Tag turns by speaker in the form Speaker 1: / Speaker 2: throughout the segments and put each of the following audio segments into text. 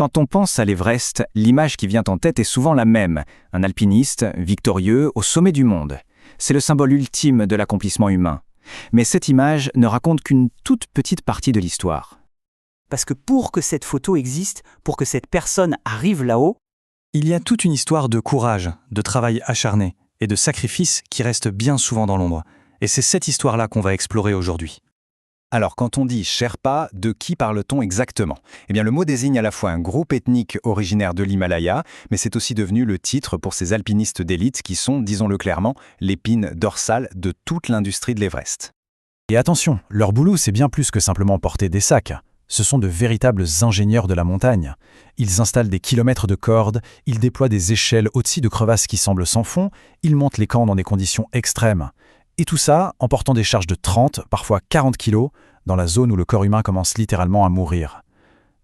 Speaker 1: Quand on pense à l'Everest, l'image qui vient en tête est souvent la même, un alpiniste, victorieux, au sommet du monde. C'est le symbole ultime de l'accomplissement humain. Mais cette image ne raconte qu'une toute petite partie de l'histoire.
Speaker 2: Parce que pour que cette photo existe, pour que cette personne arrive là-haut,
Speaker 3: il y a toute une histoire de courage, de travail acharné et de sacrifice qui reste bien souvent dans l'ombre. Et c'est cette histoire-là qu'on va explorer aujourd'hui.
Speaker 4: Alors, quand on dit Sherpa, de qui parle-t-on exactement? Eh bien, le mot désigne à la fois un groupe ethnique originaire de l'Himalaya, mais c'est aussi devenu le titre pour ces alpinistes d'élite qui sont, disons-le clairement, l'épine dorsale de toute l'industrie de l'Everest.
Speaker 3: Et attention, leur boulot, c'est bien plus que simplement porter des sacs. Ce sont de véritables ingénieurs de la montagne. Ils installent des kilomètres de cordes, ils déploient des échelles au-dessus de crevasses qui semblent sans fond, ils montent les camps dans des conditions extrêmes. Et tout ça en portant des charges de 30, parfois 40 kilos, dans la zone où le corps humain commence littéralement à mourir.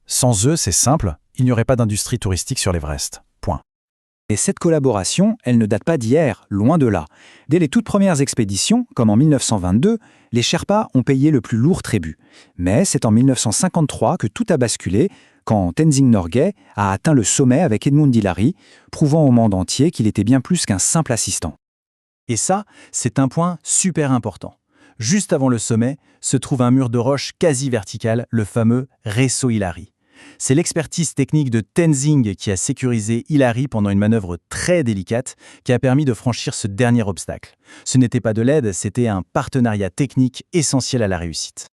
Speaker 3: Sans eux, c'est simple, il n'y aurait pas d'industrie touristique sur l'Everest. Point.
Speaker 1: Et cette collaboration, elle ne date pas d'hier, loin de là. Dès les toutes premières expéditions, comme en 1922, les Sherpas ont payé le plus lourd tribut. Mais c'est en 1953 que tout a basculé, quand Tenzing Norgay a atteint le sommet avec Edmund Hillary, prouvant au monde entier qu'il était bien plus qu'un simple assistant.
Speaker 3: Et ça, c'est un point super important. Juste avant le sommet, se trouve un mur de roche quasi vertical, le fameux Resso Hillary. C'est l'expertise technique de Tenzing qui a sécurisé Hillary pendant une manœuvre très délicate qui a permis de franchir ce dernier obstacle. Ce n'était pas de l'aide, c'était un partenariat technique essentiel à la réussite.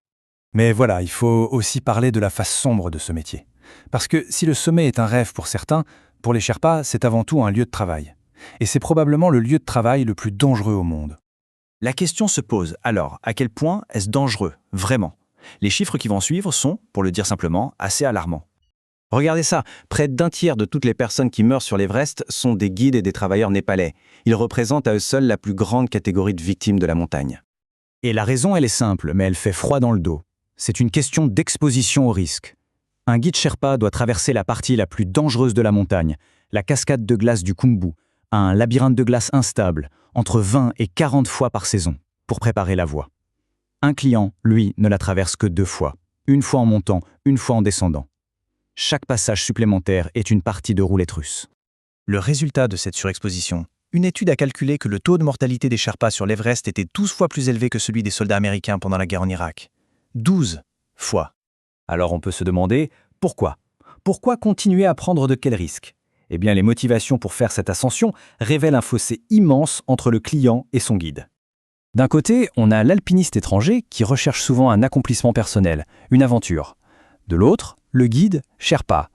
Speaker 4: Mais voilà, il faut aussi parler de la face sombre de ce métier. Parce que si le sommet est un rêve pour certains, pour les Sherpas, c'est avant tout un lieu de travail. Et c'est probablement le lieu de travail le plus dangereux au monde.
Speaker 2: la question se pose alors, à quel point est-ce dangereux, vraiment? Les chiffres qui vont suivre sont, pour le dire simplement, assez alarmants. Regardez ça, près d'un tiers de toutes les personnes qui meurent sur l'Everest sont des guides et des travailleurs népalais. Ils représentent à eux seuls la plus grande catégorie de victimes de la montagne.
Speaker 1: Et la raison, elle est simple, mais elle fait froid dans le dos. C'est une question d'exposition au risque. Un guide Sherpa doit traverser la partie la plus dangereuse de la montagne, la cascade de glace du Khumbu, un labyrinthe de glace instable, entre 20 et 40 fois par saison, pour préparer la voie. Un client, lui, ne la traverse que 2 fois, une fois en montant, une fois en descendant. Chaque passage supplémentaire est une partie de roulette russe.
Speaker 3: Le résultat de cette surexposition, une étude a calculé que le taux de mortalité des Sherpas sur l'Everest était 12 fois plus élevé que celui des soldats américains pendant la guerre en Irak. 12 fois.
Speaker 1: Alors on peut se demander, pourquoi? Pourquoi continuer à prendre de quels risques? Eh bien, les motivations pour faire cette ascension révèlent un fossé immense entre le client et son guide. D'un côté, on a l'alpiniste étranger qui recherche souvent un accomplissement personnel, une aventure. De l'autre, le guide Sherpa.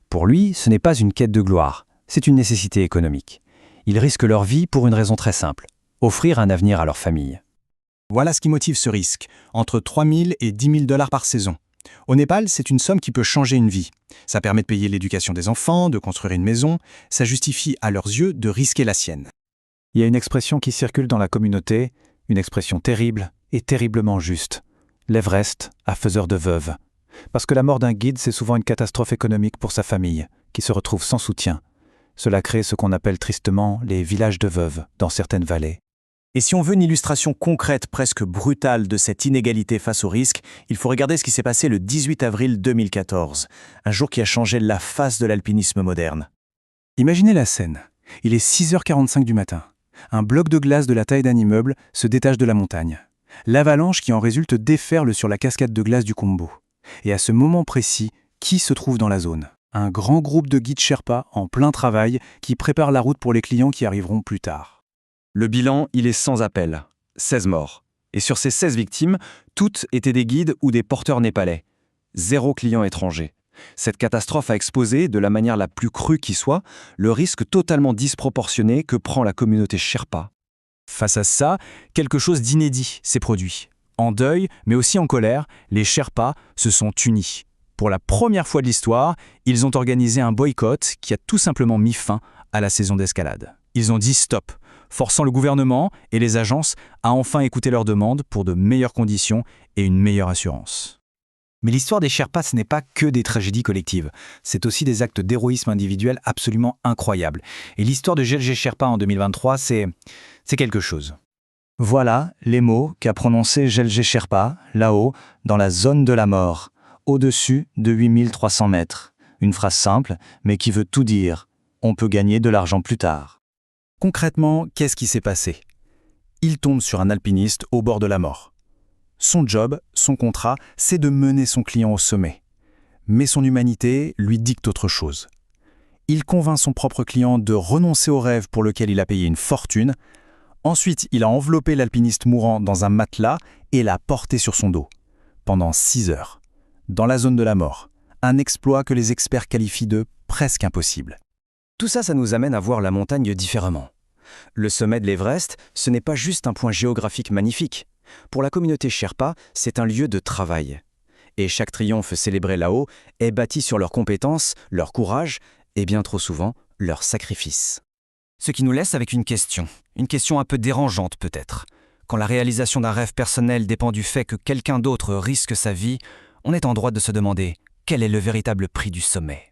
Speaker 1: Pour lui, ce n'est pas une quête de gloire, c'est une nécessité économique. Ils risquent leur vie pour une raison très simple, offrir un avenir à leur famille.
Speaker 3: Voilà ce qui motive ce risque, entre 3 000 et 10 000 $ par saison. Au Népal, c'est une somme qui peut changer une vie. Ça permet de payer l'éducation des enfants, de construire une maison. Ça justifie à leurs yeux de risquer la sienne.
Speaker 1: Il y a une expression qui circule dans la communauté, une expression terrible et terriblement juste. L'Everest a faiseur de veuve. Parce que la mort d'un guide, c'est souvent une catastrophe économique pour sa famille, qui se retrouve sans soutien. Cela crée ce qu'on appelle tristement les villages de veuves dans certaines vallées.
Speaker 3: Et si on veut une illustration concrète, presque brutale, de cette inégalité face au risque, il faut regarder ce qui s'est passé le 18 avril 2014, un jour qui a changé la face de l'alpinisme moderne. Imaginez la scène. Il est 6h45 du matin. Un bloc de glace de la taille d'un immeuble se détache de la montagne. L'avalanche qui en résulte déferle sur la cascade de glace du Khumbu. Et à ce moment précis, qui se trouve dans la zone? Un grand groupe de guides Sherpas en plein travail qui préparent la route pour les clients qui arriveront plus tard.
Speaker 2: Le bilan, il est sans appel. 16 morts. Et sur ces 16 victimes, toutes étaient des guides ou des porteurs népalais. 0 client étranger. Cette catastrophe a exposé, de la manière la plus crue qui soit, le risque totalement disproportionné que prend la communauté Sherpa.
Speaker 3: Face à ça, quelque chose d'inédit s'est produit. En deuil, mais aussi en colère, les Sherpas se sont unis. Pour la première fois de l'histoire, ils ont organisé un boycott qui a tout simplement mis fin à la saison d'escalade. Ils ont dit stop, forçant le gouvernement et les agences à enfin écouter leurs demandes pour de meilleures conditions et une meilleure assurance.
Speaker 1: Mais l'histoire des Sherpas, ce n'est pas que des tragédies collectives. C'est aussi des actes d'héroïsme individuel absolument incroyables. Et l'histoire de Gelge Sherpa en 2023, c'est quelque chose.
Speaker 3: Voilà les mots qu'a prononcé Gelge Sherpa, là-haut, dans la zone de la mort, au-dessus de 8300 mètres. Une phrase simple, mais qui veut tout dire. On peut gagner de l'argent plus tard.
Speaker 1: Concrètement, qu'est-ce qui s'est passé? Il tombe sur un alpiniste au bord de la mort. Son job, son contrat, c'est de mener son client au sommet. Mais son humanité lui dicte autre chose. Il convainc son propre client de renoncer au rêve pour lequel il a payé une fortune. Ensuite, il a enveloppé l'alpiniste mourant dans un matelas et l'a porté sur son dos. Pendant 6 heures. Dans la zone de la mort. Un exploit que les experts qualifient de presque impossible.
Speaker 2: Tout ça, ça nous amène à voir la montagne différemment. Le sommet de l'Everest, ce n'est pas juste un point géographique magnifique. Pour la communauté Sherpa, c'est un lieu de travail. Et chaque triomphe célébré là-haut est bâti sur leurs compétences, leur courage et bien trop souvent, leur sacrifice. Ce qui nous laisse avec une question un peu dérangeante peut-être. Quand la réalisation d'un rêve personnel dépend du fait que quelqu'un d'autre risque sa vie, on est en droit de se demander quel est le véritable prix du sommet.